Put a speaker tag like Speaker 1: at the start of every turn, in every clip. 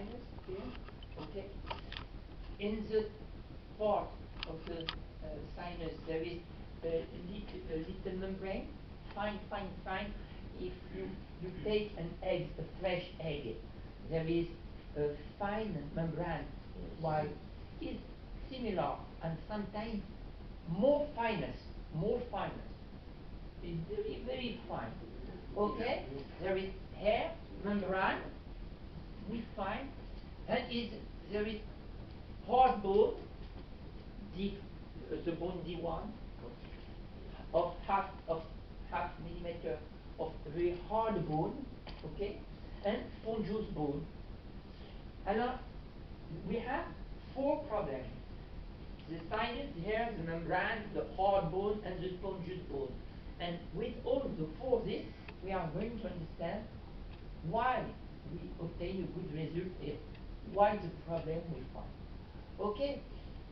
Speaker 1: sinus here. Okay. In the part of the sinus, there is a little membrane, fine. If you take an egg, a fresh egg, there is a fine membrane, while it's similar and sometimes more fineness. It's very fine. Okay, there is hair membrane, we find, and there is hard bone, the bone D1 of half millimeter of very hard bone, okay, and spongious bone. Alors, we have 4 problems: the sinus, the hair, the membrane, the hard bone, and the spongious bone. And with all the 4 this, we are going to understand why we obtain a good result and why the problem we find. Okay,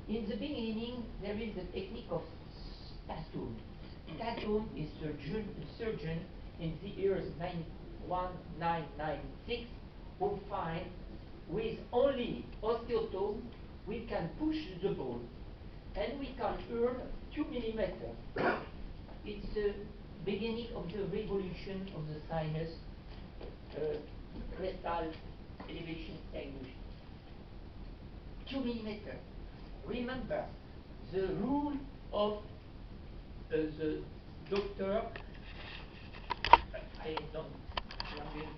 Speaker 1: in the beginning, there is the technique of Tatum. Tatum is a surgeon in the years 1996 who find with only osteotome we can push the bone and we can earn 2 millimeters. It's the beginning of the revolution of the sinus crystal elevation technique. 2 millimeters. Remember the rule of the doctor. I don't. I'm going to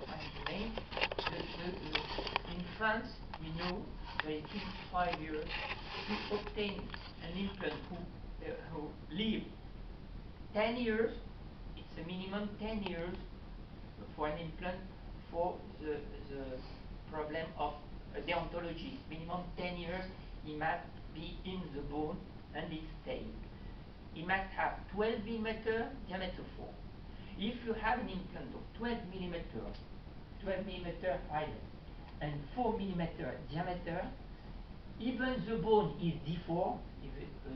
Speaker 1: find the name. In France, we know that it takes 5 years to obtain an implant who live 10 years. It's a minimum 10 years for an implant for the problem of deontology. Minimum 10 years, it must be in the bone and it stays. It must have 12 millimeter diameter 4. If you have an implant of 12 millimeter height and 4 millimeter diameter, even the bone is deformed, if it's a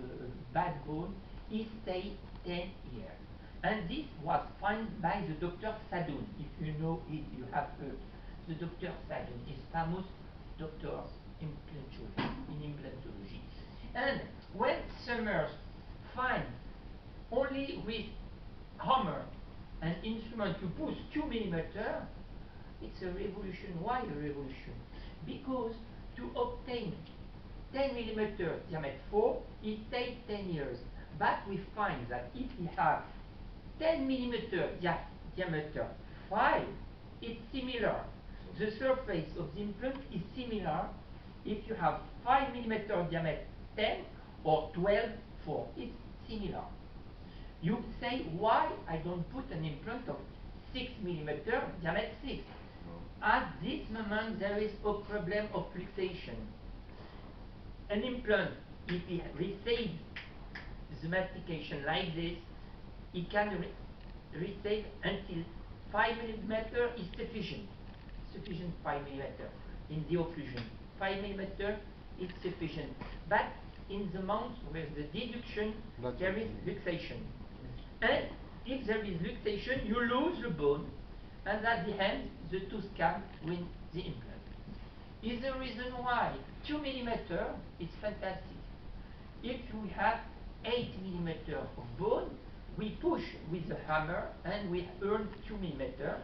Speaker 1: bad bone, it stays 10 years. And this was found by the Dr. Sadoun. If you know it, you have heard. The Dr. Sadoun is famous doctor in implantology. And when Summers find only with hammer an instrument to push 2 millimeter, it's a revolution. Why a revolution? Because to obtain 10 millimeter diameter 4, it takes 10 years. But we find that if we have 10 millimeter diameter 5, it's similar. The surface of the implant is similar if you have 5 millimeter diameter 10 or 12 4. It's similar. You say, why I don't put an implant of 6 millimeter diameter 6? At this moment, there is a problem of fluxation. An implant, if it receives the mastication like this, it can receive until 5 millimeter is sufficient. 5 millimeter in the occlusion. 5 millimeter is sufficient. But in the mouth with the deduction, there is luxation. And if there is luxation, you lose the bone, and at the end, the tooth comes with the implant. Is the reason why 2 millimeter is fantastic. If we have 8 millimeter of bone, we push with the hammer and we earn 2 millimeter.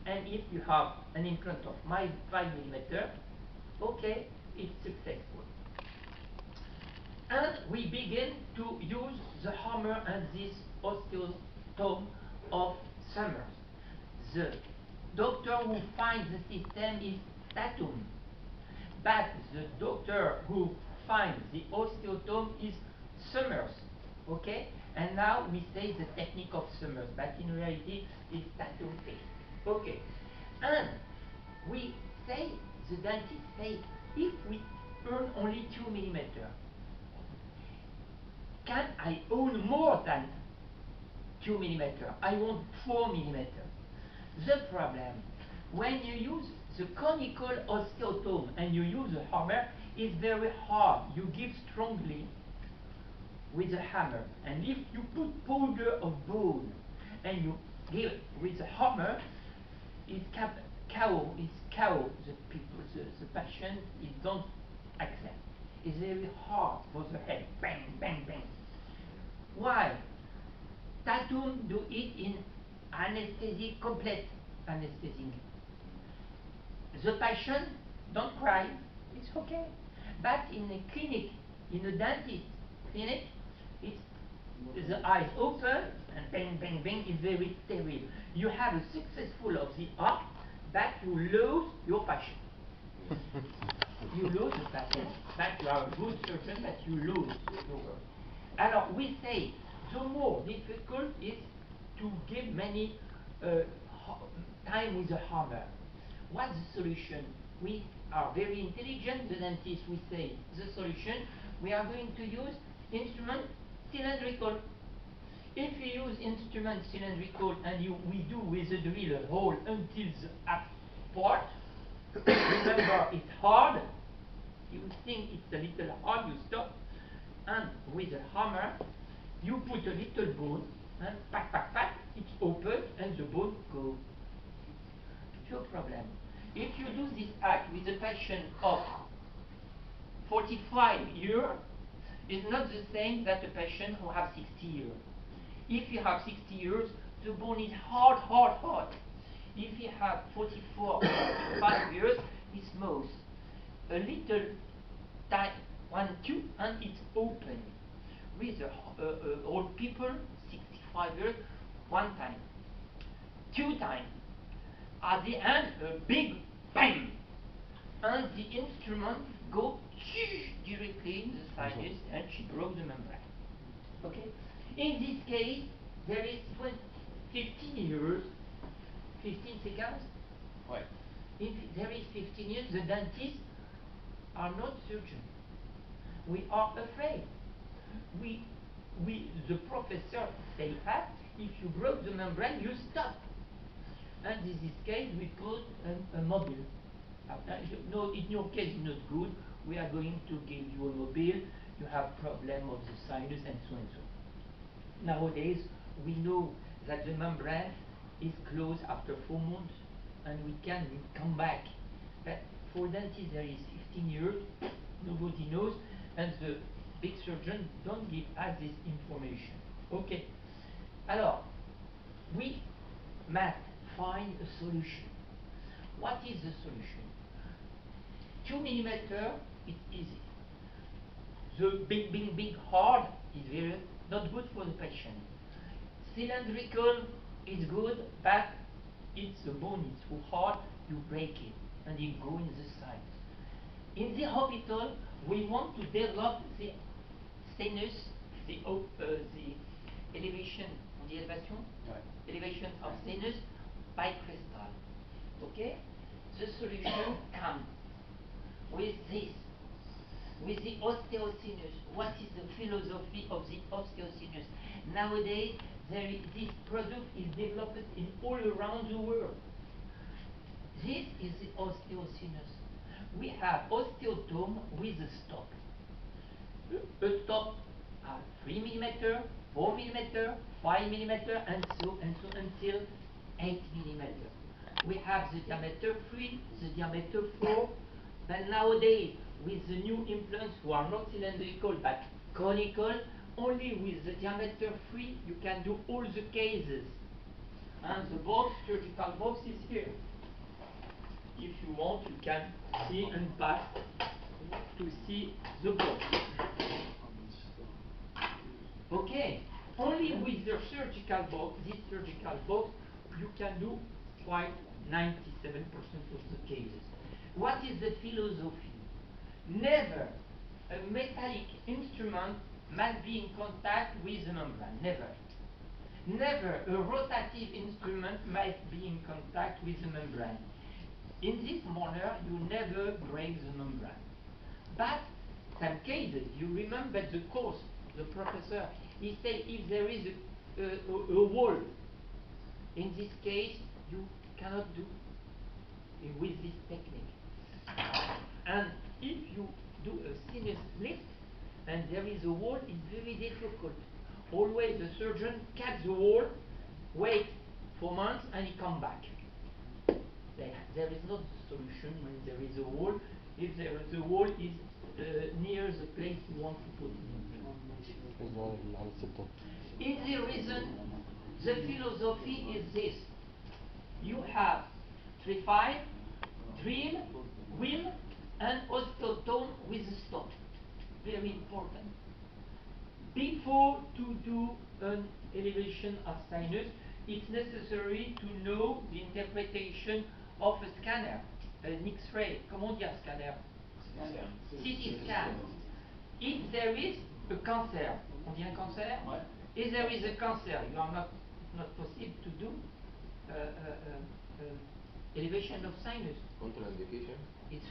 Speaker 1: And if you have an implant of 5 millimeter, okay, it's successful. And we begin to use the hammer and this osteotome of Summers. The doctor who finds the system is Tatum, but the doctor who finds the osteotome is Summers. Okay? And now we say the technique of Summers, but in reality it's Tatum technique. Okay. And we say, the dentist say, if we earn only 2 millimeter, can I own more than 2 millimeter? I want 4 millimeter. The problem, when you use the conical osteotome and you use a hammer, it's very hard. You give strongly with a hammer. And if you put powder of bone and you give with a hammer, it's KO the people, the patient it don't accept. It's very hard for the head. Bang, bang, bang. Why? Tattoo do it in anesthesia, complete anesthesia. The patient don't cry, it's okay. But in a clinic, in a dentist clinic, it's the eyes open and bang, bang, bang is very terrible. You have a successful of the art, but you lose your patient. You lose the patient, but you are a good surgeon, but you lose your work. Alors, we say the more difficult is to give many time with the hammer. What's the solution? We are very intelligent, the dentist, we say the solution, we are going to use instrument cylindrical. If we use instrument cylindrical and we do with the drill a hole until the up part, remember it's hard, you think it's a little hard, you stop, and with a hammer, you put a little bone, and pack, pack, pack, it's open, and the bone goes. No problem. If you do this act with a patient of 45 years, it's not the same that a patient who has 60 years. If you have 60 years, the bone is hard, hard, hard. If you have 44, 45 years, it's smooth. A little tight, 1, 2, and it's open. With old people, 65 years, 1 time, 2 times. At the end, a big bang, and the instrument go directly in the sinus, and she broke the membrane. Okay. In this case, there is 15 years, 15 seconds.
Speaker 2: Ouais.
Speaker 1: If there is 15 years, the dentists are not surgeons. We are afraid. The professor say that if you broke the membrane, you stop. And in this case, we put a mobile. No, in your case, it's not good. We are going to give you a mobile. You have problem of the sinus and so and so. Nowadays, we know that the membrane is closed after 4 months, and we can come back. But for dentists, there is 15 years. Nobody knows, and the big surgeon don't give us this information. Okay. Alors, we must find a solution. What is the solution? 2 millimeter is easy. The big hard is very not good for the patient. Cylindrical is good, but it's the bone is too hard, you break it and it go in the side. In the hospital, we want to develop the sinus, the elevation, on dit élévation?
Speaker 2: Ouais.
Speaker 1: Elevation of sinus by crystal. Okay? The solution comes with this, with the osteosinus. What is the philosophy of the osteosinus? Nowadays, this product is developed in all around the world. This is the osteosinus. We have osteotome with a stop. A stop at 3 millimeter, 4 millimeter, 5 millimeter, and so until 8 millimeter. We have the diameter 3, the diameter 4, and nowadays with the new implants who are not cylindrical but conical, only with the diameter 3 you can do all the cases. And the box, surgical box is here. If you want, you can see and pass to see the box. Okay, only with the surgical box, this surgical box, you can do quite 97% of the cases. What is the philosophy? Never a metallic instrument must be in contact with the membrane. Never. Never a rotative instrument must be in contact with the membrane. In this manner, you never break the membrane. But some cases, you remember the course, the professor, he said if there is a wall, in this case, you cannot do with this technique. And if you do a sinus lift and there is a wall, it's very difficult. Always the surgeon cuts the wall, wait for months, and he come back. There is not a solution when there is a wall. if the wall is near the place you want to put it. In the reason, the philosophy is this: you have trephine, drill, wheel, and osteotome with a stop. Very important. Before to do an elevation of sinus, it's necessary to know the interpretation of a scanner, an X-ray. Comment on dit un scanner? CT scan. If there is a cancer, on dit un cancer? Ouais. If there is a cancer, you are not possible to do elevation of sinus.
Speaker 2: Contraindication.
Speaker 1: It's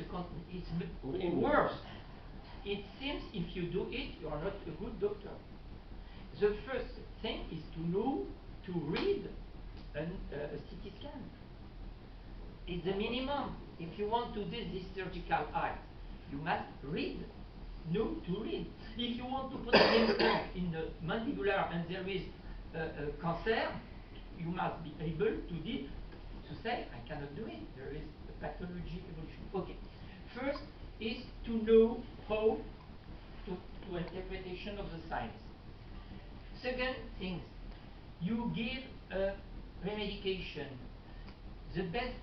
Speaker 1: worse. It seems if you do it, you are not a good doctor. The first thing is to know to read a CT scan. It's the minimum. If you want to do this surgical act, you must know to read. If you want to put an implant in the mandibular and there is a cancer, you must be able to say, I cannot do it. There is a pathology evolution. Okay. First is to know how to interpretation of the science. Second thing, you give a remedication. The best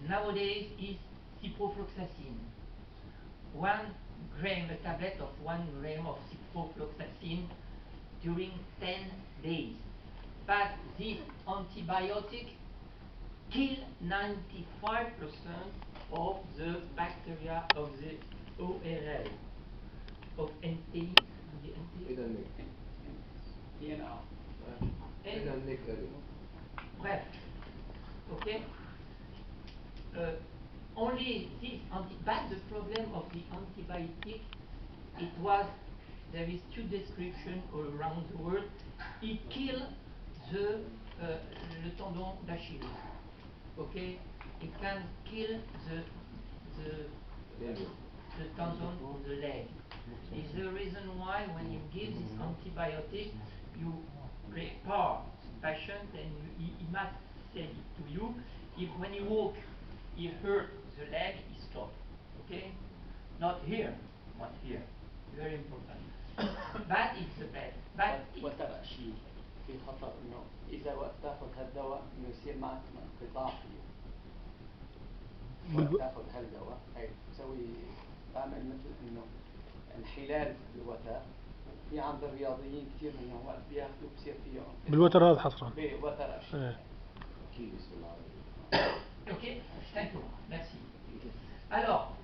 Speaker 1: nowadays is ciprofloxacin. 1 gram, a tablet of 1 gram of ciprofloxacin during 10 days. But this antibiotic kills 95% of the bacteria of the ORL, of NT. Bref, okay. Only this but the problem of the antibiotic, there is 2 descriptions all around the world. It kills le tendon d'Achille. Okay, it can kill the tendon of the leg. Is the reason why when you give this antibiotic, you prepare the patient and he must say it to you. If when you walk, he hurt the leg, he stop. Okay? Not here, not here. Very important. But it's the best. But
Speaker 3: وترى شيء في خطر انه اذا وقت تاخذ هالدواء انه يصير معك انقطاع فيه. وقت تاخذ هالدواء هي تسوي تعمل مثل انه انحلال بالوتر. في عند الرياضيين كثير منهم وقت بياخذوا بصير فيه
Speaker 4: بالوتر هذا حصرا.
Speaker 3: بالوتر شيء.
Speaker 1: Okay, thank you. Merci. Alors,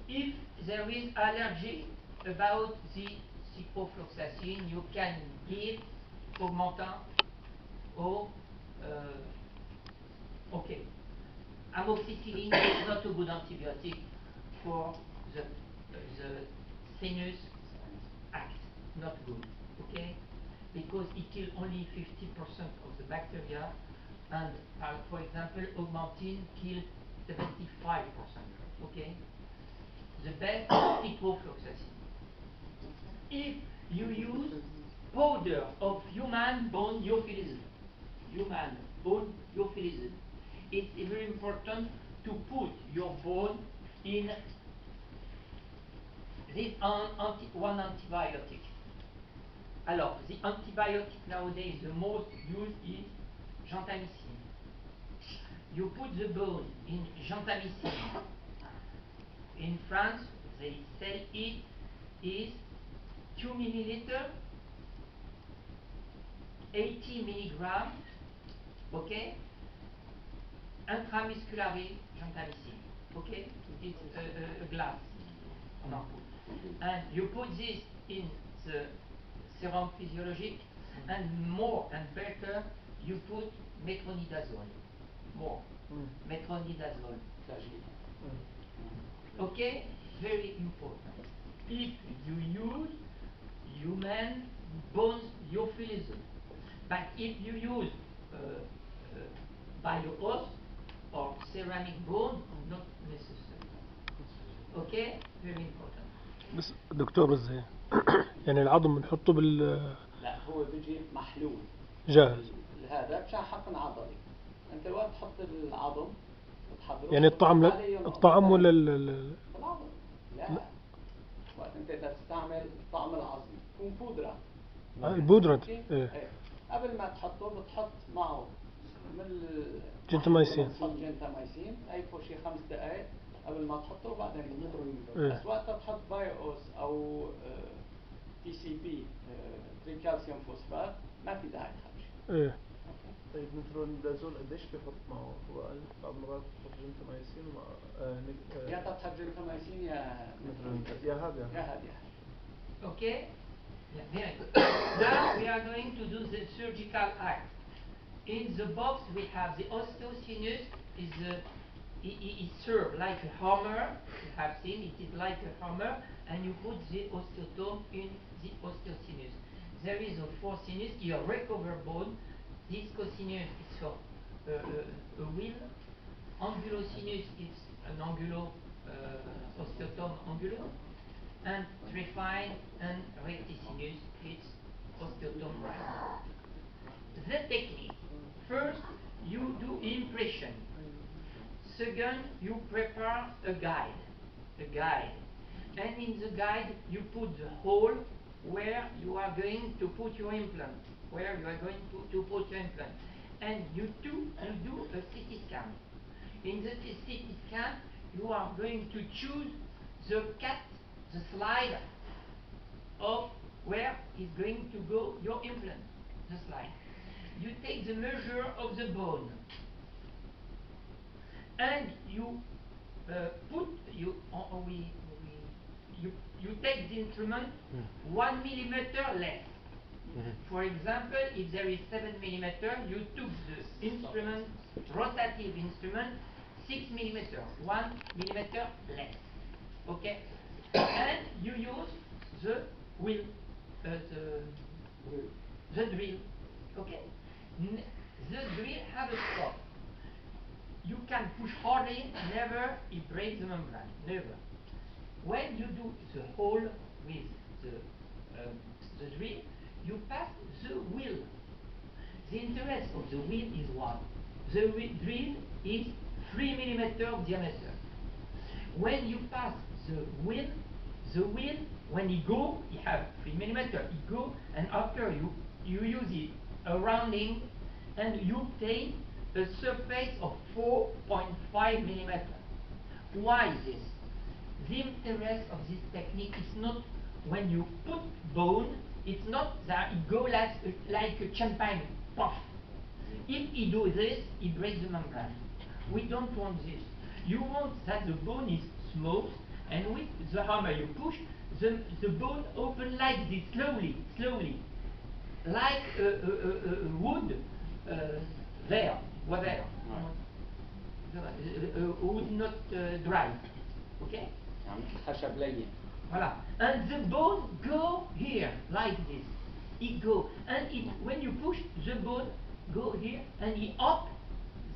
Speaker 1: if there is allergy about the ciprofloxacin, you can give augmentin or okay. Amoxicillin is not a good antibiotic for the sinus act. Not good. Okay, because it kills only 50% of the bacteria. And for example, augmentin kills 75%. Okay? The best is ciprofloxacin. If you use powder of human bone euphilism, it's very important to put your bone in this one antibiotic. Alors, the antibiotic nowadays, the most used is gentamicin. You put the bone in gentamicin. In France, they sell it is 2 milliliter, 80 milligram, okay? Intramusculary gentamicin, okay? It's a glass. And you put this in the serum physiologic, and more and better, you put metronidazole. More. Metronidazole. Okay? Very important. If you use human bone euphilism, but if you use bio-os or ceramic bone, not necessary. Okay? Very important.
Speaker 4: بس دكتور بس يعني العظم بنحطه
Speaker 3: لا هو بيجي محلول
Speaker 4: جاهز.
Speaker 3: هذا مشان حقن عضلي. انت وقت تحط العظم بتحضره
Speaker 4: يعني الطعم ولا
Speaker 3: العظم وقت انت تستعمل طعم العظم تكون بودرة.
Speaker 4: البودرة
Speaker 3: اوكي؟
Speaker 4: ايه
Speaker 3: قبل ما تحطه بتحط معه من
Speaker 4: جنتاميسين.
Speaker 3: بتحط جنتاميسين تعيفه شي 5 دقائق قبل ما تحطه وبعدين
Speaker 4: إيه.
Speaker 3: بس وقتها تحط بايوس او تي سي بي تريكالسيوم فوسفات ما في داعي تخرج.
Speaker 4: ايه
Speaker 2: طيب مترونيدازول قديش بيحط معه؟ هو قال بعض المرات بحط جنتاميسين ومع
Speaker 3: يا تحط جنتاميسين يا
Speaker 2: مترونيدازول يا هذا
Speaker 3: يا هاد.
Speaker 1: Okay? Yeah, very good. Now we are going to do the surgical act. In the box we have the osteosinus is served like a hammer. You have seen it is like a hammer, and you put the osteotome in the osteosinus. There is a foresinus, your recover bone. This cosinus is for a wheel. Angulosinus is an angulo osteotome angulo. And trifine and rectisinus is osteotome right. The technique. First, you do impression. Second, you prepare a guide. And in the guide, you put the hole where you are going to put your implant. To put your implant. And you do a CT scan. In the CT scan, you are going to choose the slide of where is going to go your implant. The slide. You take the measure of the bone, and you you take the instrument 1 millimeter less. For example, if there is 7 millimeter, you took the instrument, rotative instrument, 6 millimeter, 1 millimeter less. Okay, and you use the wheel, the drill. Okay, the drill have a stop. You can push hardly, never it breaks the membrane, never. When you do the hole with the drill, you pass the wheel. The interest of the wheel is what? The drill is 3 millimeter diameter. When you pass the wheel, when it go, you have 3 millimeter, it go, and after you use it a rounding, and you obtain a surface of 4.5 millimeter. Why this? The interest of this technique is not when you put bone, it's not that it go like a champagne puff. If you do this, it breaks the membrane. We don't want this. You want that the bone is smooth, and with the hammer you push, the bone open like this, slowly, like wood there, whatever. Would not dry. Okay?
Speaker 3: خشب لين.
Speaker 1: Voilà. And the bone go here, like this. It go, and when you push, the bone go here, and it up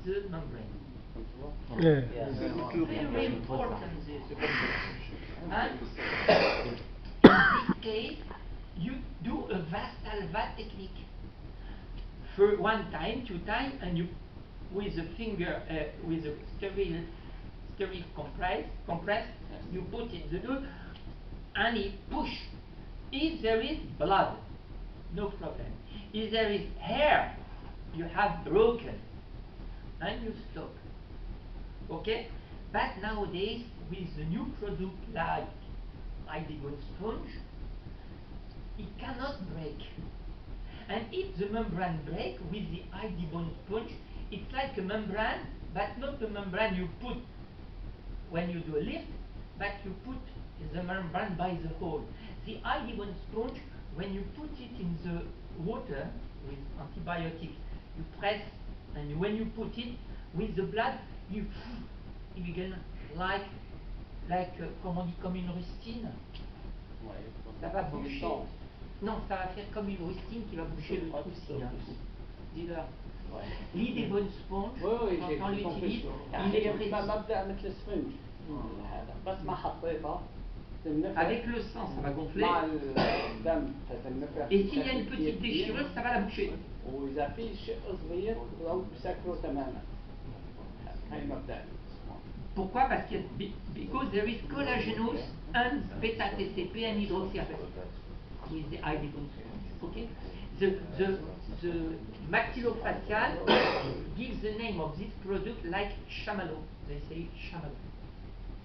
Speaker 1: the membrane.
Speaker 4: ايه
Speaker 1: Very important this. And in this case, you do a Valsalva technique. For 1 time, 2 times, and you, with a finger, with a sterile compress, you put in the glue, and it push. If there is blood, no problem. If there is hair, you have broken, and you stop. Okay? But nowadays, with the new product like iodine sponge, it cannot break. And if the membrane break with the iodine sponge, it's like a membrane, but not a membrane you put when you do a lift, but you put the membrane by the hole. The iodine sponge, when you put it in the water with antibiotics, you press, and when you put it with the blood, you begin like comme on dit, comme une rustine. Ça va boucher. Non, ça va faire comme une rustine qui va boucher le trou s'il y a un trou. Dis-leur. L'idée bonne sponge, quand on l'utilise, il est précis.
Speaker 3: مبدأ مثل السفنج هذا بس ما حطيتها تنفخ.
Speaker 1: Avec le sang, ça va gonfler.
Speaker 3: مع الدم تنفخ.
Speaker 1: Et s'il y a une petite déchirure, ça va la boucher.
Speaker 3: وإذا في شيء صغير بسكره تماما. هاي مبدأ.
Speaker 1: Pourquoi? Parce que because there is collagenous and beta TCP and hydroxyapatite with the ID constraints. Okay, the maxillofacial gives the name of this product like chamallow. They say chamallow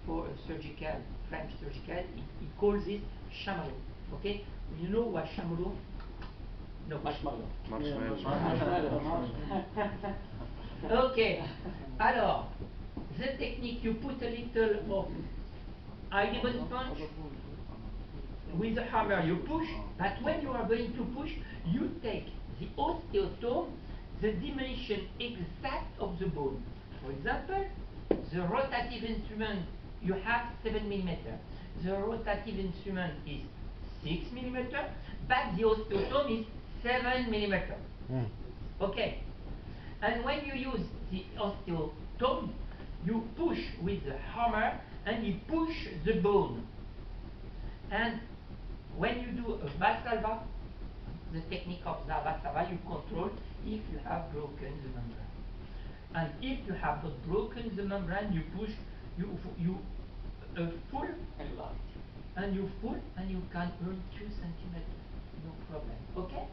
Speaker 1: for a surgical French surgical. It calls it chamallow. Okay, you know what chamallow? No. Okay, alors, the technique, you put a little of iodine sponge, with the hammer you push, but when you are going to push, you take the osteotome, the dimension exact of the bone. For example, the rotative instrument, you have 7 mm. The rotative instrument is 6 mm, but the osteotome is 7 mm. Okay. And when you use the osteotome, you push with the hammer and you push the bone. And when you do a valsalva, the technique of the valsalva, you control if you have broken the membrane. And if you have not broken the membrane, you push, you pull, and you pull, and you can earn 2 centimeters, no problem. Okay?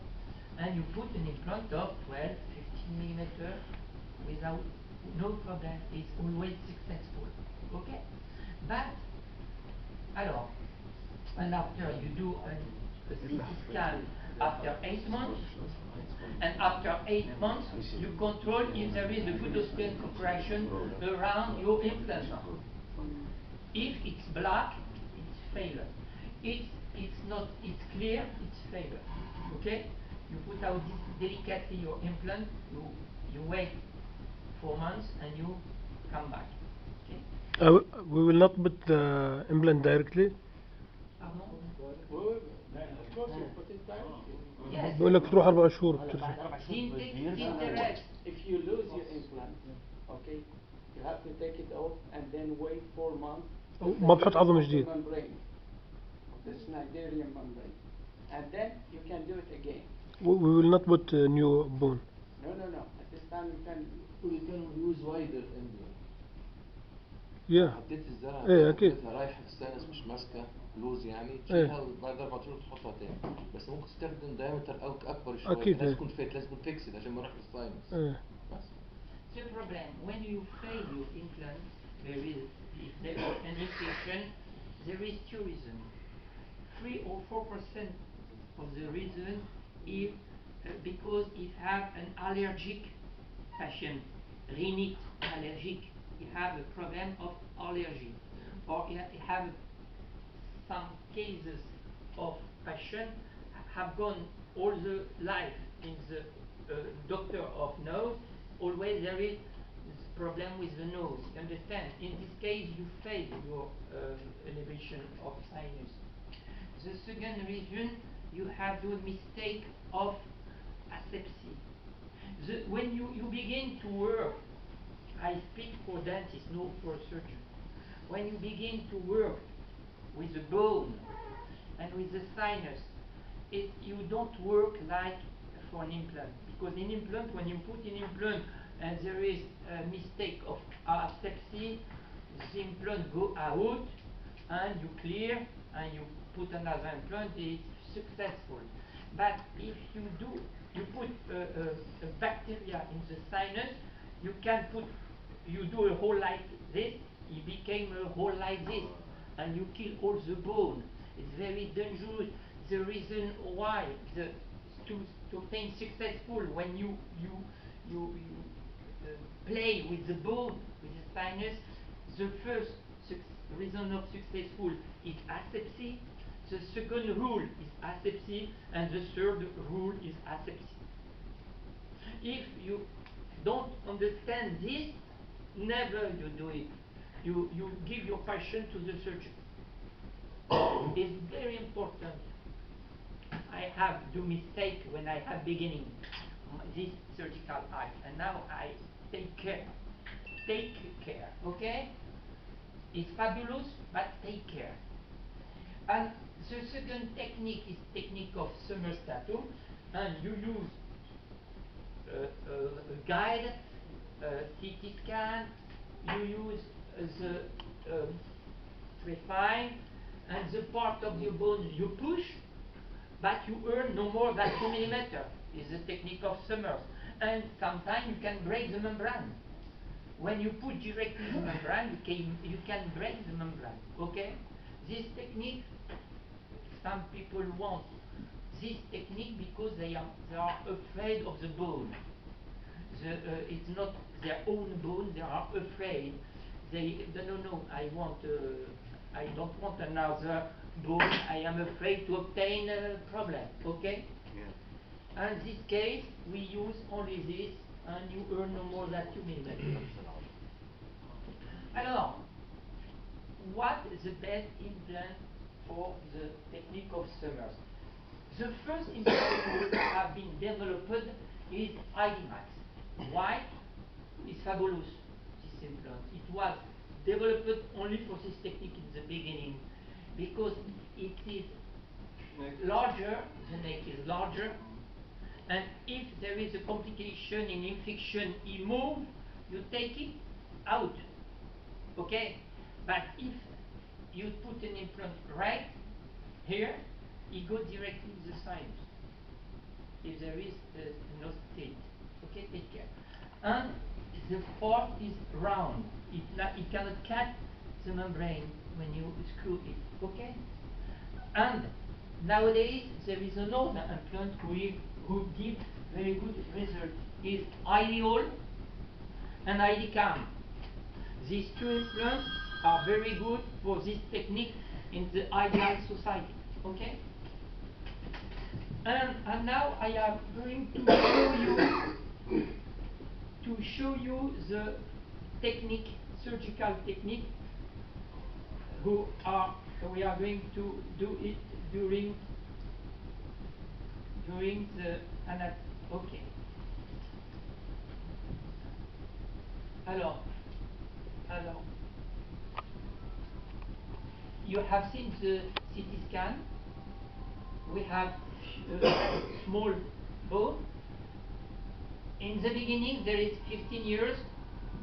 Speaker 1: And you put an implant of 12, 15 millimeter without no problem. It's always successful. Okay? But, alors, and after you do a CT scan after 8 months, and after 8 months you control if there is a good osteoid compression around your implant. If it's black, it's failure. It's not, it's clear, it's failure. Okay? You put out this delicately your implant, you wait 4 months and you come back. Okay?
Speaker 4: We will not put the implant directly.
Speaker 1: Pardon?
Speaker 3: Of course, you put it directly.
Speaker 1: Yes.
Speaker 4: بقول لك تروح 4 شهور بترجع.
Speaker 3: If you lose your implant, okay, you have to take it off and then wait 4 months.
Speaker 4: ما بحط عظم جديد.
Speaker 3: Membrane, the Schneiderian membrane, and then you can do it again.
Speaker 4: We will not put a new bone.
Speaker 3: No. At this time you can.
Speaker 5: You can use wider implant.
Speaker 4: Yeah.
Speaker 5: حطيت الزرعة
Speaker 4: ايه اكيد.
Speaker 5: حطيتها رايحة في السانس مش ماسكة لوز يعني تشيلها وبعد 4 شهور تحطها تاني بس ممكن تستخدم دايمتر أو أكبر شوية
Speaker 4: أكيد.
Speaker 5: لازم يكون فيت لازم يكون فيكسد عشان ما يروح للساينس
Speaker 4: ايه.
Speaker 5: بس.
Speaker 1: The problem when you fail your implant, there is if there is an infection, there is 2 reasons. 3 or 4% of the reason if because it have an allergic patient, rhinite allergic, you have a problem of allergy, or you have some cases of patient have gone all the life in the doctor of nose. Always there is this problem with the nose. You understand? In this case, you fail your elevation of sinus. The second reason, you have the mistake of asepsy. When you begin to work, I speak for dentists, not for surgeon. When you begin to work with the bone and with the sinus, you don't work like for an implant. Because in implant, when you put an implant and there is a mistake of asepsy, the implant go out and you clear and you put another implant, it's successful. But if you put a bacteria in the sinus, you can you do a hole like this, it became a hole like this, and you kill all the bone. It's very dangerous. The reason why to obtain successful when you play with the bone, with the sinus, the first reason of successful is asepsy. The second rule is asepsy, and the third rule is asepsy. If you don't understand this, never you do it. You give your patient to the surgeon. It's very important. I have do mistake when I have beginning this surgical act, and now I take care. Take care, okay? It's fabulous, but take care. And the second technique is technique of Summerstatum, and you use a guide, CT scan, you use the refine, and the part of your bone you push, but you earn no more than 2 millimeters. Is the technique of Summers. And sometimes you can break the membrane. When you put directly the membrane, you can break the membrane. Okay? This technique, some people want this technique because they are afraid of the bone. It's not their own bone, they are afraid. They no, I don't want another bone, I am afraid to obtain a problem. Okay?
Speaker 5: Yeah.
Speaker 1: In this case, we use only this, and you earn no more than 2 millimeters. Alors, what is the best implant for the technique of Summers? The first implant that have been developed is IDMAX. Why? It's fabulous, this implant. It was developed only for this technique in the beginning, because it is larger, the neck is larger, and if there is a complication in infection, you move, you take it out. Okay? But if you put an implant right here, it goes directly to the sinus. If there is no state. Okay, take care. And the part is round. It cannot cut the membrane when you screw it. Okay? And nowadays there is another implant who gives very good result. Is Ideal and IDCAM. These two implants are very good for this technique in the ideal society. Okay? And now I am going to show you the technique, surgical technique. We are going to do it during the anatomy. Okay. Alors, you have seen the CT scan. We have a small bone. In the beginning, there is 15 years,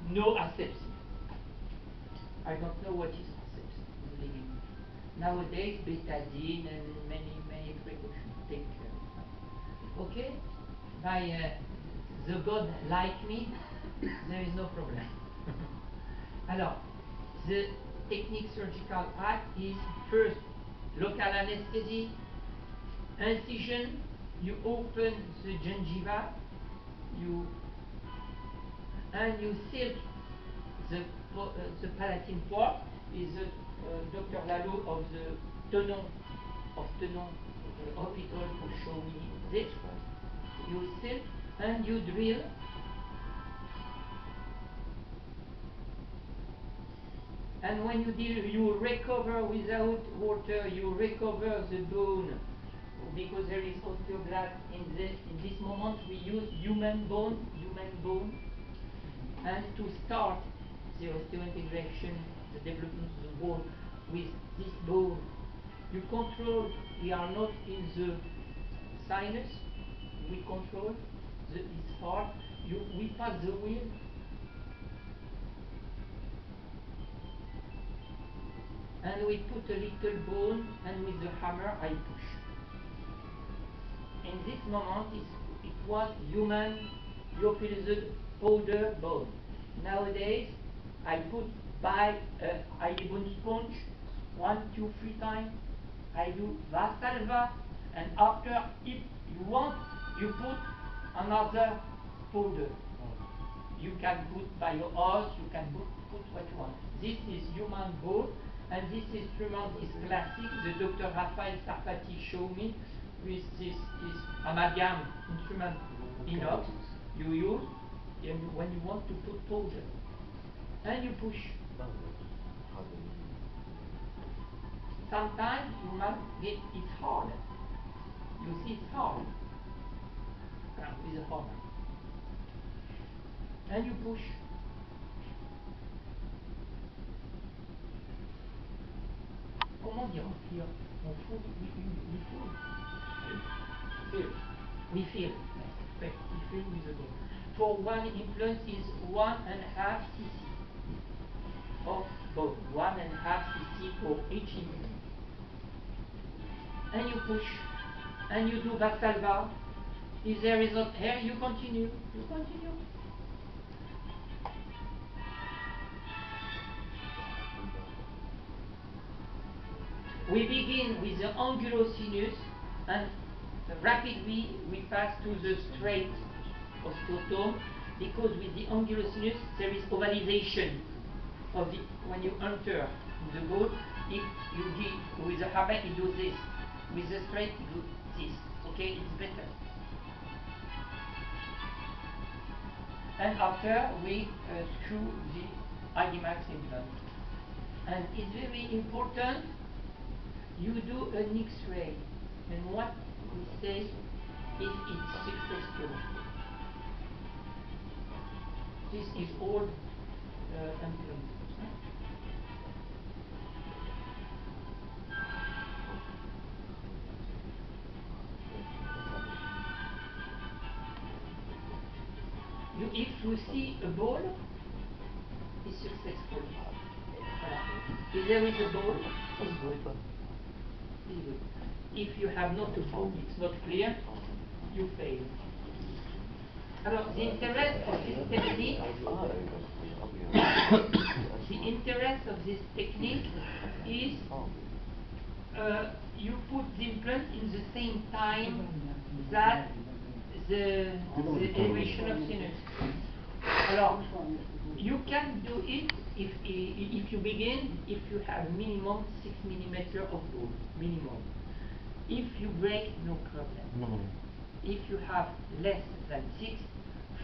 Speaker 1: no asepsis. I don't know what is asepsis in the beginning. Nowadays, betadine and many precautions take care. Okay? By the God like me, there is no problem. Alors, the technique surgical act is first local anesthesia, incision, you open the gingiva, and you silk the palatine part. Is Dr. Lalo of the Tenon hospital who show me this. You silk and you drill. And when you drill, you recover without water, you recover the bone, because there is osteoblast in this moment we use human bone, and to start the osteointegration, the development of the bone with this bone, you control. We are not in the sinus. We control this part. We pass the wheel. And we put a little bone, and with the hammer I push. In this moment, it was human lyophilized powder bone. Nowadays, I put by I bone sponge 1, 2, 3 times. I do Vasalva, and after, if you want, you put another powder. You can put by your horse, you can put what you want. This is human bone, and this instrument is classic. The Dr. Raphael Sarfati showed me with this amalgam instrument inox you use when you want to put powder. And you push. Sometimes you must get it hard. You see it's hard. With a hammer. And you push. Comment dire remplir? On fout, we feel. We feel with the bone. For one implant is 1.5 cc. of bone, 1.5 cc for each implant. And you push, and you do Valsalva. If there is not hair, you continue. You continue. We begin with the angulosinus, and rapidly we pass to the straight osteotome, because with the angulosinus there is ovalization of the, when you enter the bone. If you give with the hammer, it does this. With the straight, it does this. Okay, it's better. And after we screw the IDMAX implant. And it's very important, you do an X-ray, and what we say if it's successful. This is all implant. If you see a ball, it's successful. If there is a ball, it's good. It's good. If you have not a ball, it's not clear, you fail. Alors, the interest of this technique, is you put the implant in the same time that the elevation of sinus. Alors, you can do it if you begin, if you have minimum 6 mm of bone, minimum. If you break, no problem. If you have less than 6,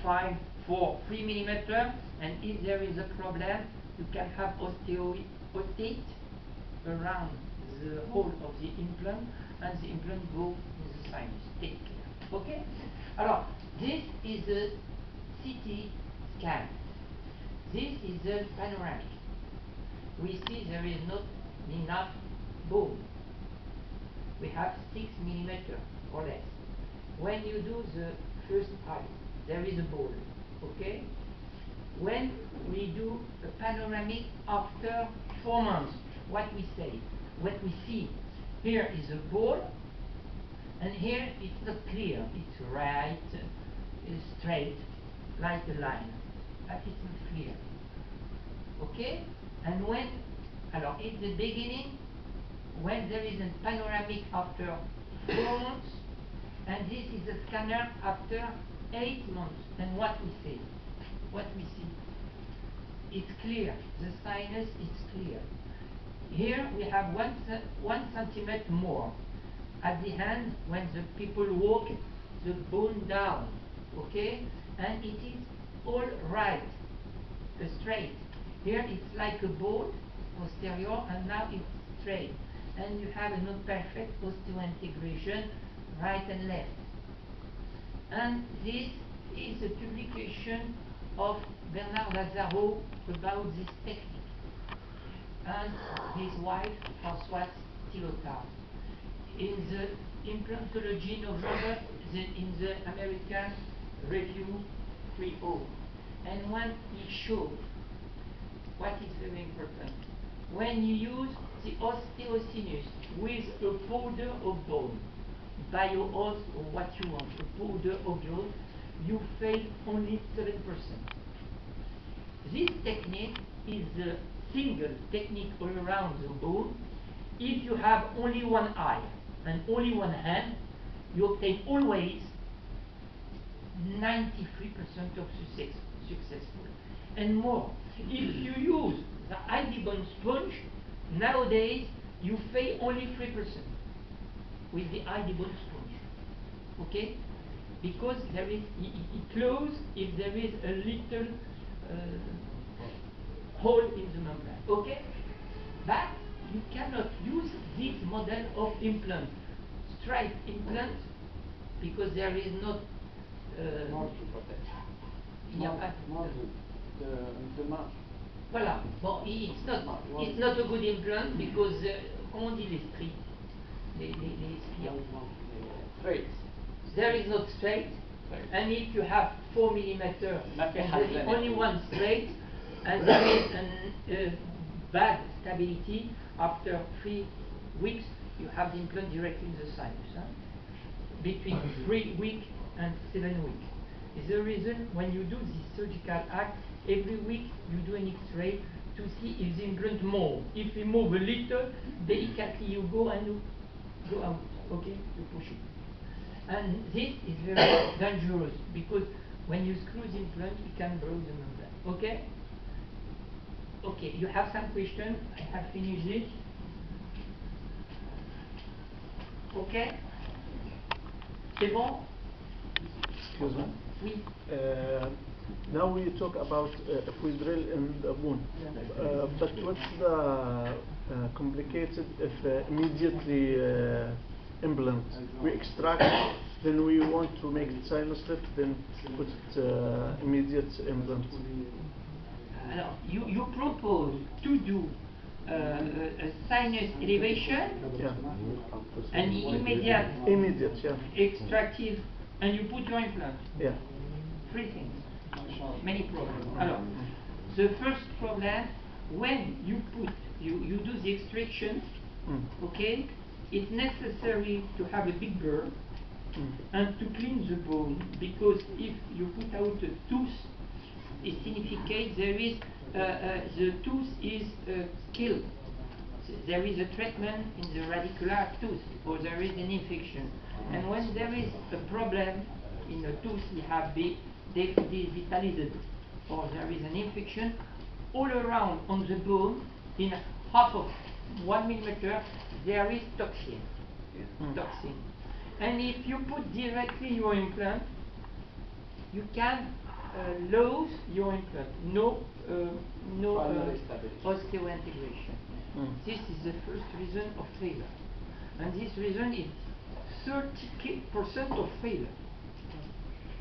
Speaker 1: 5, 4, 3 mm, and if there is a problem, you can have osteotate around the whole of the implant, and the implant goes in the sinus. Take care. Okay? Alors, this is a CT scan. This is a panoramic. We see there is not enough bone. We have 6 mm or less. When you do the first eye, there is a ball. Okay? When we do a panoramic after 4 months, what we say, what we see, here is a ball, and here it's not clear. It's right, it's straight, like a line, but it's not clear. Okay? And when, alors, in the beginning, when there is a panoramic after 4 months, and this is a scanner after 8 months, and what we see? What we see? It's clear. The sinus is clear. Here we have 1 centimeter more. At the hand, when the people walk, the bone down, okay? And it is all right, straight. Here it's like a ball, posterior, and now it's straight. And you have a non-perfect osseointegration, right and left. And this is a publication of Bernard Lazaro about this technique, and his wife, Françoise Tilotard. In the Implantology November, in the American Review 3.0. And when he showed what is very important, when you use the osteosinus with a powder of bone, bio-os or what you want, a powder of bone, you fail only 7%. This technique is the single technique all around the bone. If you have only one eye and only one hand, you obtain always 93% of successful. And more, if you use the ID bone sponge, nowadays you fail only 3% with the ID bone sponge. Okay? Because there is, it closes if there is a little hole in the membrane. Okay? But you cannot use this model of implant, straight implant, because there is not. Il n'y a pas. Voilà. Bon, it's not a good implant because, comment on dit les stries? Les spires.
Speaker 3: Straight.
Speaker 1: There is not straight, and if you have 4 mm, and there is only one straight, and there is bad stability, after 3 weeks you have the implant directly in the sinus. Between 3 weeks and 7 weeks. Is the reason when you do this surgical act, every week you do an X-ray to see if the implant moves. If you move a little, delicately you go and you go out. Okay, you push it. And this is very dangerous because when you screw the implant, you can break the membrane. Okay? Okay, you have some question? I have finished it. Okay? C'est bon?
Speaker 2: Excuse me.
Speaker 1: Oui.
Speaker 2: Now we talk about if we drill in the bone, but what's the complicated if immediately implant? We extract, then we want to make the sinus lift, then put it immediate implant.
Speaker 1: Alors, you propose to do a sinus elevation
Speaker 2: Yeah.
Speaker 1: and immediate
Speaker 2: Immediate, yeah.
Speaker 1: extractive, and you put your implant.
Speaker 2: Yeah.
Speaker 1: 3 things. Many problems. Alors, the first problem, when you do the extraction, okay, it's necessary to have a big burr and to clean the bone, because if you put out a tooth, it significates there is the tooth is killed. There is a treatment in the radicular tooth, or there is an infection. And when there is a problem in a tooth, we have devitalized, or there is an infection all around on the bone, in half of 1 millimeter, there is toxin. Toxin. And if you put directly your implant, you can lose your implant. No osseointegration. This is the first reason of failure. And this reason is 30% of failure.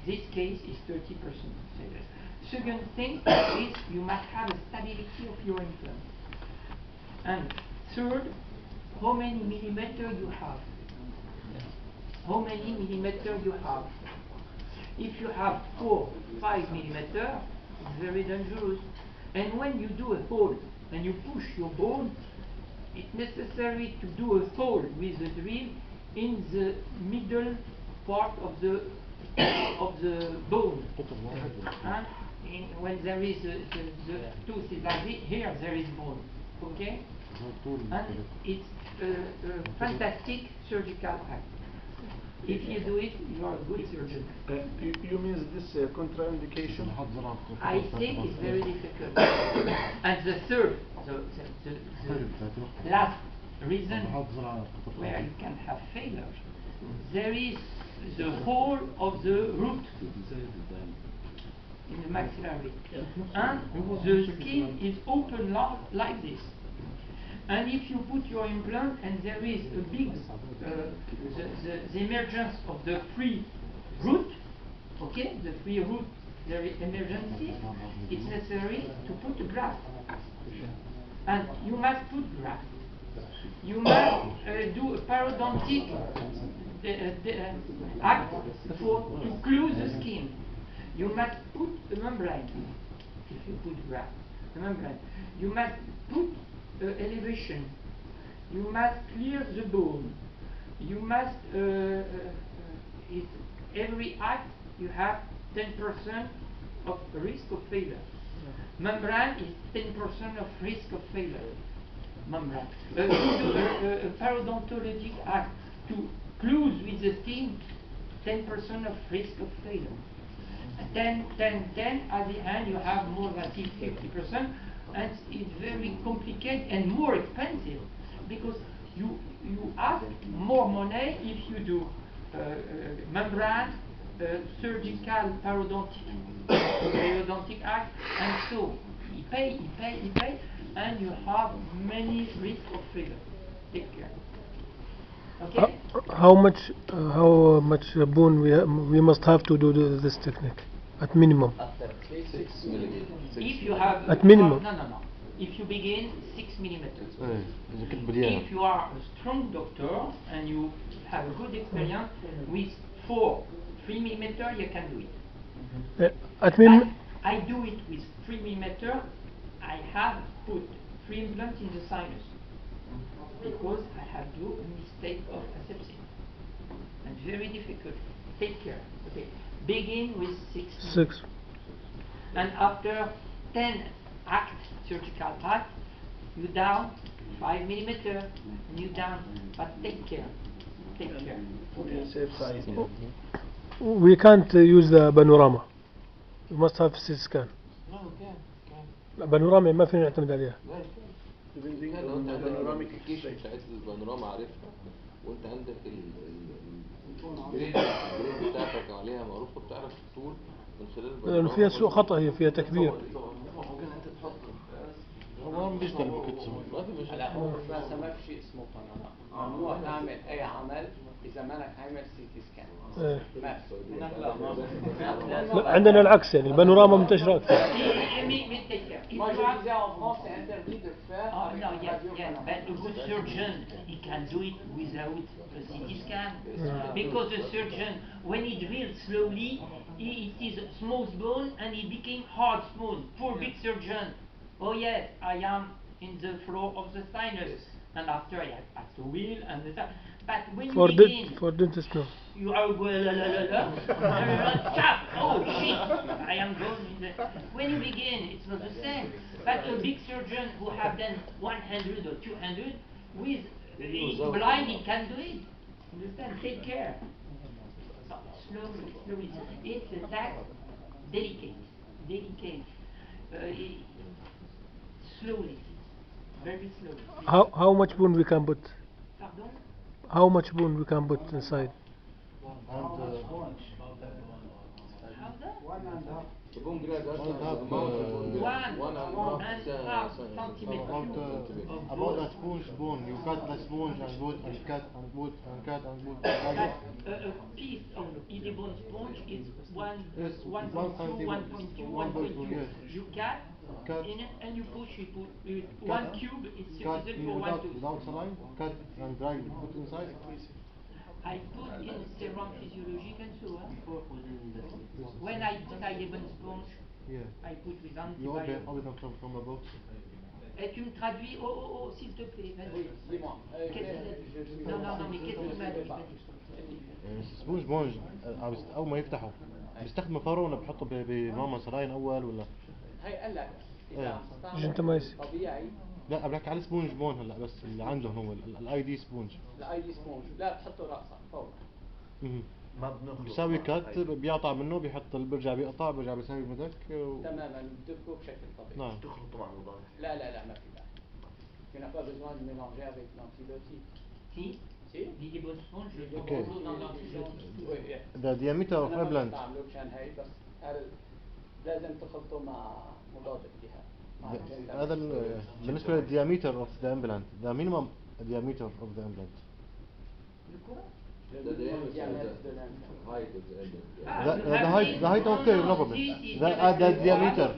Speaker 1: This case is 30% of failure. Second thing is you must have a stability of your implant. And third, how many millimeter you have. How many millimeter you have. If you have 4, 5 millimeter, it's very dangerous. And when you do a hole and you push your bone, it's necessary to do a hole with a drill in the middle part of the bone. When there is the tooth is like this, here there is bone. Okay? And it's a fantastic surgical act. If you do it, you are a good surgeon.
Speaker 2: You mean this contraindication?
Speaker 1: I think it's very difficult. And the third, the last reason where you can have failure, there is the whole of the root in the maxillary, and the skin is open like this. And if you put your implant and there is a big, the emergence of the free root, okay, the free root, there is emergency, it's necessary to put a graft. And you must put graft. You must do a parodontic act to close the skin. You must put a membrane, if you put graft, a membrane. You must put elevation. You must clear the bone. You must, every act you have 10% of risk of failure. Membrane is 10% of risk of failure. Membrane. A parodontologic act to close with the skin, 10% of risk of failure. 10, at the end you have more than 50%, and it's very complicated and more expensive, because you ask more money if you do membrane, surgical periodontic act, and so you pay, and you have many risks of failure. Take care. Okay?
Speaker 4: How much bone we must have to do this technique at minimum?
Speaker 1: If you have
Speaker 4: at minimum.
Speaker 1: No. If you begin 6 millimeters. If you are a strong doctor and you have a good experience with 3 millimeter, you can do it.
Speaker 4: At minimum.
Speaker 1: I do it with 3 millimeter. I have put 3 implants in the sinus because I have do a mistake of asepsis and very difficult. Take care. Okay. Begin with 6.
Speaker 4: 6.
Speaker 1: And after 10 surgical act, you down 5 millimeter, you down, but take care. Take care.
Speaker 2: Okay, safe side.
Speaker 4: We can't use the panorama. We must have CT scan.
Speaker 5: لا كان
Speaker 4: البانوراما ما فينا نعتمد عليها.
Speaker 5: لا
Speaker 2: Depending
Speaker 5: كان لو
Speaker 2: on
Speaker 5: انت
Speaker 2: the
Speaker 5: عندك
Speaker 2: panoramic
Speaker 5: الابلكيشن
Speaker 2: X-ray.
Speaker 5: بتاعت البانوراما عارفها وانت عندك الجريد بتاعتك عليها معروفه بتعرف الطول من خلال
Speaker 4: لأنه
Speaker 5: البانوراما.
Speaker 4: فيها سوء خطأ، هي فيها تكبير.
Speaker 5: ممكن انت تحط
Speaker 6: هو مش ده البوكيتسون.
Speaker 5: ما في مشكله.
Speaker 3: لا هو بس ما في شيء اسمه بانوراما. ممنوع تعمل اي عمل اذا مانك عامل سي تي سكان.
Speaker 4: إيه.
Speaker 3: ما
Speaker 4: لا، عندنا العكس، يعني البانوراما منتشرة أكثر.
Speaker 3: Moi je disais en France c'est interdit de faire
Speaker 1: Oh
Speaker 3: avec
Speaker 1: no,
Speaker 3: une
Speaker 1: yes,
Speaker 3: radio
Speaker 1: yes, but a good surgeon, he can do it without a CT scan. Because the surgeon, when he drills slowly, it is a small bone and it became hard bone. Poor big surgeon. Oh yes, I am in the floor of the sinus. And after I have passed the wheel and the but when you begin,
Speaker 4: For dentist, no.
Speaker 1: you are chap. Oh shit! I am going in the. When you begin, it's not the same. But a big surgeon who have done 100 or 200 with he's blind, he can do it. Understand? Take care. Slowly, slowly. It's a task delicate. Slowly, very slowly.
Speaker 4: How much bone we can put?
Speaker 1: Pardon?
Speaker 4: How much bone we can put inside?
Speaker 1: How that?
Speaker 5: تكون جراد
Speaker 6: about a sponge bone. You cut the sponge and put and cut and put and cut and put.
Speaker 1: A piece of easy bone sponge is 1.2, 1.2.
Speaker 6: Yes.
Speaker 1: You cut in it and you push it. One cube is
Speaker 6: Cut
Speaker 1: sufficient for 1 tooth.
Speaker 6: without saline. Cut and dry. Put inside.
Speaker 1: I put in serum physiologique and so on. When I put a even sponge,
Speaker 6: Yeah.
Speaker 1: I put with
Speaker 6: You
Speaker 1: antibiotics.
Speaker 6: open them from the box.
Speaker 1: Et tu me traduis, oh, s'il te plaît, vas-y.
Speaker 3: Dis-moi.
Speaker 1: Non, mais qu'est-ce qu'il m'a dit?
Speaker 6: سبونج بونج اول ما يفتحوا بيستخدموا فارون بحطوا بماما صلاين اول ولا
Speaker 3: هي قال لك اذا
Speaker 4: جنتمايسي.
Speaker 3: طبيعي
Speaker 6: لا بحكي على سبونج بون هلا بس اللي عندهم هو الاي دي سبونج
Speaker 3: الاي دي سبونج لا بتحطه راسك فوق.
Speaker 2: ما بنخلط.
Speaker 6: بيساوي كات بيقطع منه بيحط بيرجع بيقطع بيرجع بيساوي مدك
Speaker 3: تماما بدبكه بشكل طبيعي.
Speaker 6: نعم.
Speaker 2: تخلطوا مع الوظائف.
Speaker 3: لا ما في داعي. Tu n'as pas besoin de mélanger avec l'antibiotique.
Speaker 1: Si,
Speaker 3: Si?
Speaker 1: l'idée bonne sponge, je le
Speaker 6: Ok.
Speaker 1: dans l'antibiotique.
Speaker 3: Oui.
Speaker 6: The diameter of
Speaker 3: أنا ما
Speaker 6: implant
Speaker 3: بستعمله مشان هي بس هذا لازم تخلطه مع مضاد التهاب. مع الجلد.
Speaker 6: هذا بالنسبة للdiameter of the implant the minimum diameter of the implant the height okay no problem the diameter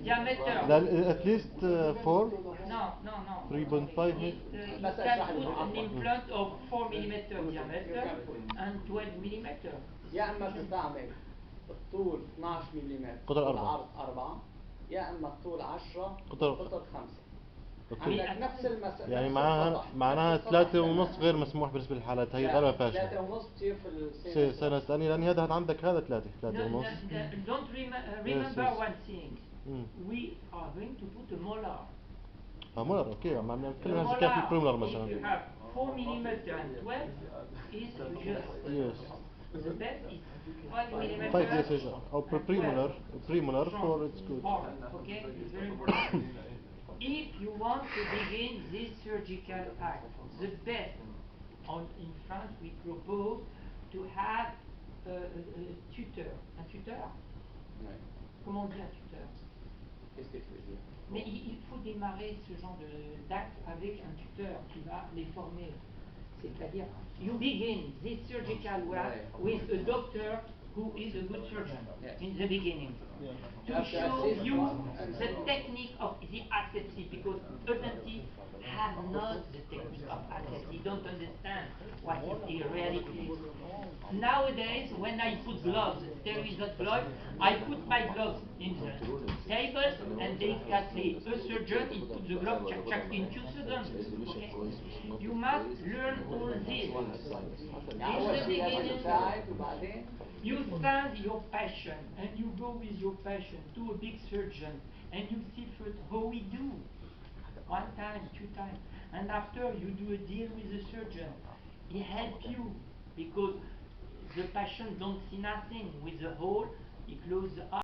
Speaker 1: Diameter.
Speaker 6: at least 4
Speaker 1: No.
Speaker 6: 3.5
Speaker 1: You can put an implant of 4 millimeter diameter and 12 millimeter.
Speaker 3: يا اما تستعمل الطول 12 ملم
Speaker 6: قطر
Speaker 3: والعرض 4 يا اما الطول 10
Speaker 6: قطر
Speaker 3: 5 عندك نفس المسألة
Speaker 6: يعني معناها 3.5 غير مسموح بالنسبة للحالات هي غالبا فاشلة
Speaker 3: 3.5 تصير في
Speaker 6: السنة الثانية لأن هذا عندك هذا 3.5
Speaker 1: Don't remember
Speaker 6: Yes.
Speaker 1: one thing. We are going to put a molar.
Speaker 6: مولر اوكي عم نتكلم هسه كيف في بريمولر مثلا
Speaker 1: If you have 4 millimeter and 12 is just
Speaker 6: Yes.
Speaker 1: the best is 5 millimeter.
Speaker 6: 5 years or premolar for it's good.
Speaker 1: Okay, it's very important. If you want to begin this surgical act, the best in France we propose to have a tutor. Un tuteur? Comment on dit un tuteur?
Speaker 3: Qu'est-ce que tu veux dire?
Speaker 1: Mais il faut démarrer ce genre d'acte avec un tuteur qui va les former. C'est-à-dire, you begin this surgical work with a doctor who is a good surgeon in the beginning. To
Speaker 3: Have to
Speaker 1: show
Speaker 3: assist.
Speaker 1: you the technique of the asepsy, because dentists have not the technique of asepsy, don't understand what it really is. Nowadays, when I put gloves, sterile gloves, I put my gloves in the table and delicately a surgeon he put the glove check in 2 seconds. Okay? You must learn all this.
Speaker 3: يعني
Speaker 1: In
Speaker 3: أول
Speaker 1: the
Speaker 3: شيء لازم
Speaker 1: beginning,
Speaker 3: تساعد وبعدين
Speaker 1: you stand your patient and you go with your patient to a big surgeon and you see first how we do. 1 time, 2 times. And after you do a deal with the surgeon. He helps you because the patient don't see nothing. With the hole, he closes the eye.